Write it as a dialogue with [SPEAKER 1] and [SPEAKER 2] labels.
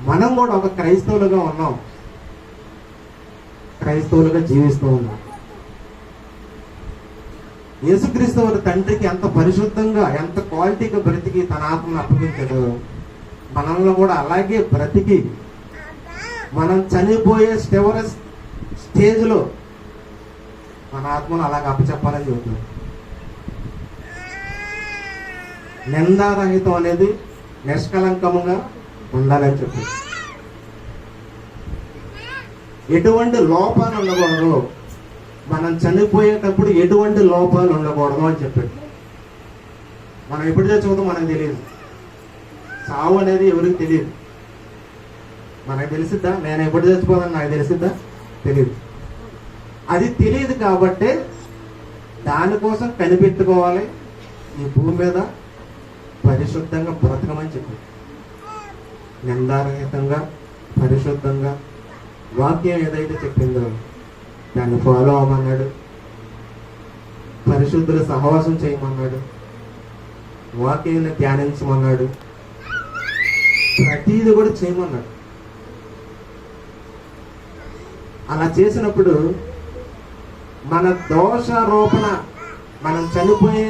[SPEAKER 1] మనం కూడా ఒక క్రైస్తవులుగా ఉన్నాం, క్రైస్తవులుగా జీవిస్తూ ఉన్నాం. యేసుక్రీస్తు వారి తండ్రికి ఎంత పరిశుద్ధంగా, ఎంత క్వాలిటీగా బ్రతికి తన ఆత్మను అప్పగించాడు, మనల్ని కూడా అలాగే బ్రతికి మనం చనిపోయే స్టేజ్లో మన ఆత్మను అలాగ అప్పచెప్పాలని చెబుతున్నాం. నిందారహితం అనేది నిష్కలంకంగా ఉండాలని చెప్పి, ఎటువంటి లోపాలు ఉండకూడదు, మనం చనిపోయేటప్పుడు ఎటువంటి లోపాలు ఉండకూడదు అని చెప్పాడు. మనం ఎప్పుడు చచ్చిపోతాం మనకు తెలియదు, సావు అనేది ఎవరికి తెలియదు. మనకు తెలిసిద్దా? నేను ఎప్పుడు చచ్చిపోతాను నాకు తెలిసిద్దా? తెలియదు. అది తెలియదు కాబట్టి దానికోసం కనిపెట్టుకోవాలి, ఈ భూమి మీద పరిశుద్ధంగా బ్రతకమని చెప్పాడు. నిందారహితంగా, పరిశుద్ధంగా వాక్యం ఏదైతే చెప్పిందో దాన్ని ఫాలో అవ్వమన్నాడు. పరిశుద్ధుల సహవాసం చేయమన్నాడు, వాక్యాన్ని ధ్యానించమన్నాడు, ప్రతీది కూడా చేయమన్నాడు. అలా చేసినప్పుడు మన దోషారోపణ, మనం చనిపోయే